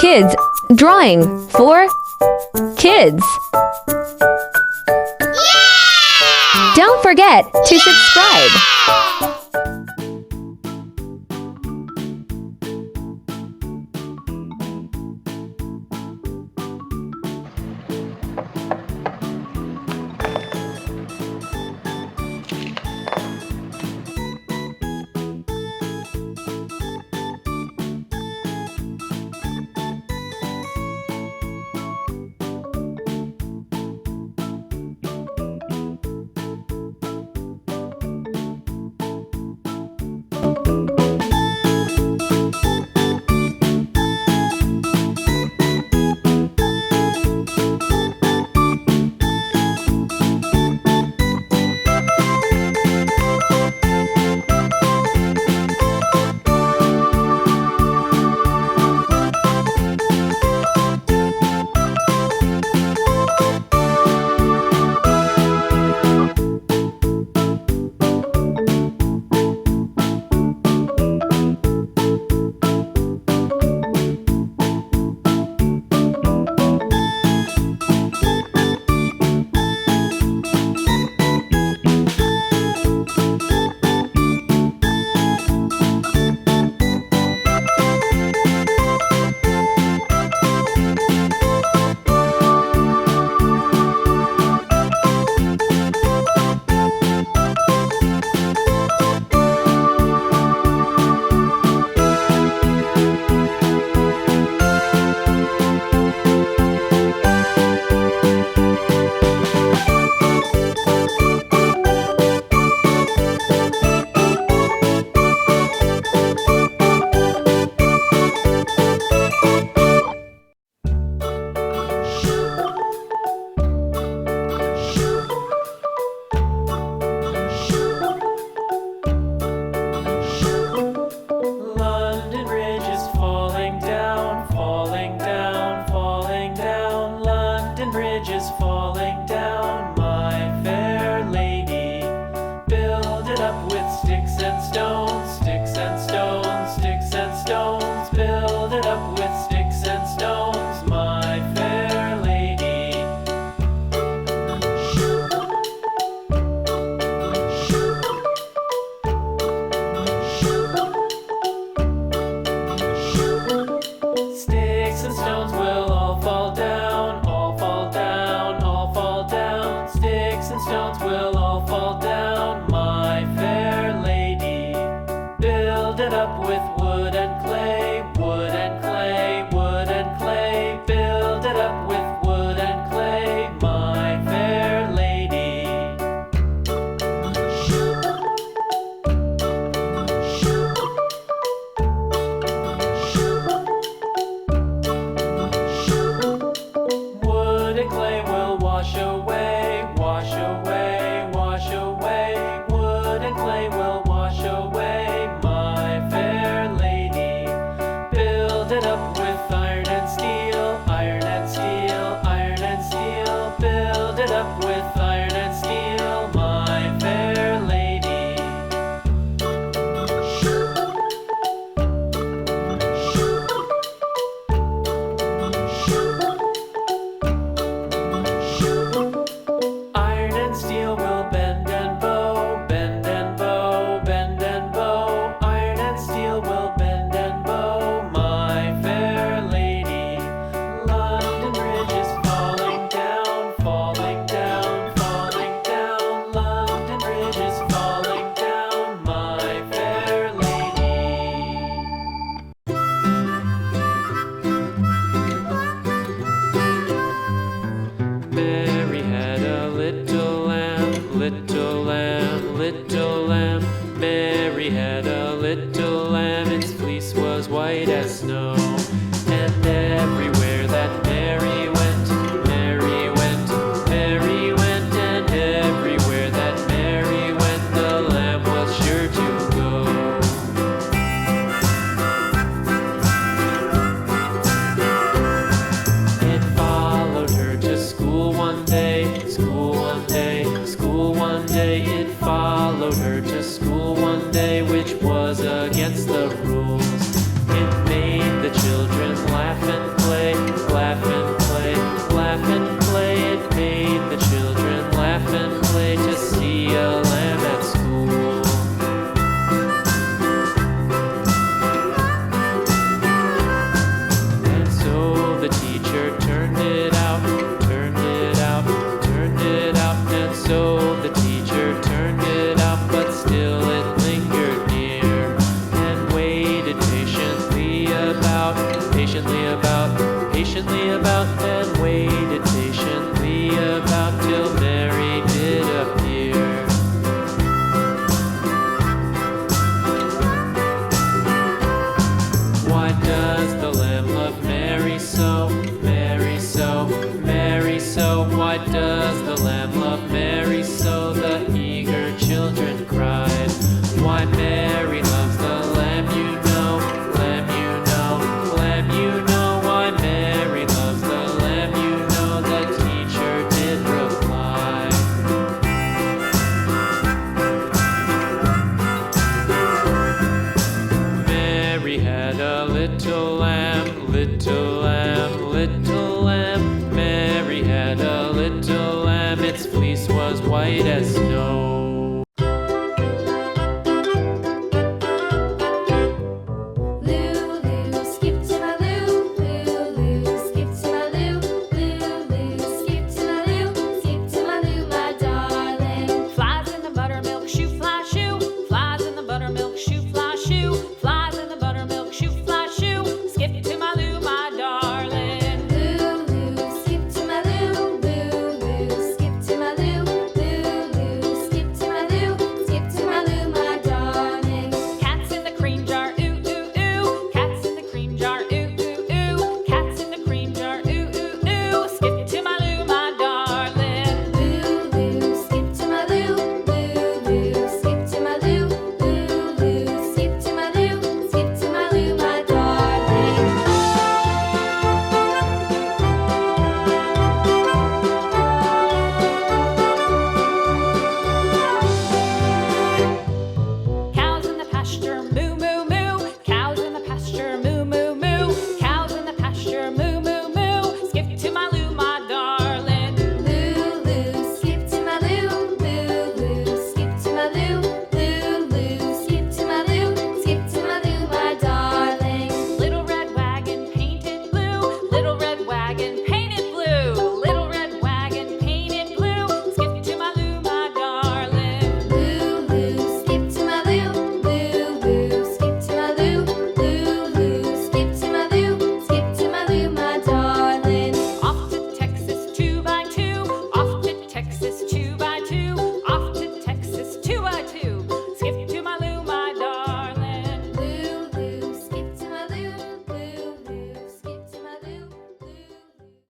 Kids drawing for kids. Don't forget to subscribe. London Bridge is falling down, falling down, falling down. London Bridge is falling down, my fair lady. Build it up with sticks and stones, sticks and stones, sticks and stones. Build it up with sticks and stones, my fair lady. Sticks and stones will all fall down, all fall down, all fall down. Sticks and stones will all fall down, my fair lady. Build it up with wood and clay, wood and clay, wood and clay. Build it up with wood and clay, my fair lady. Wood and clay will wash away, wash away, wash away. Wood and clay will wash away, my fair lady. Build it up with iron and steel, iron and steel, iron and steel. Build it up with iron and steel, my fair lady. Iron and steel will bend and bow, bend and bow, bend and bow. Iron and steel will bend and bow, my fair lady. London Bridge is falling down, falling down, falling down. London Bridge is falling down, my fair lady. Mary had a little lamb, little lamb, little lamb. Mary had a little lamb, its fleece was white as snow. And everywhere that Mary went, Mary went, Mary went. And everywhere that Mary went, the lamb was sure to go. It followed her to school one day, school one day, school one day. It followed her to school one day, which was against the rules. It made the children then waited patiently about till Mary did appear. Why does the lamb love Mary so? Mary so, Mary so. Why does the lamb love Mary so? The eager children cried. Why Mary loves the lamb, you know, lamb, you know, lamb, you know. Why Mary loves the lamb, you know, the teacher did reply. Mary had a little lamb, little lamb, little lamb. Mary had a little lamb, its fleece was white as snow.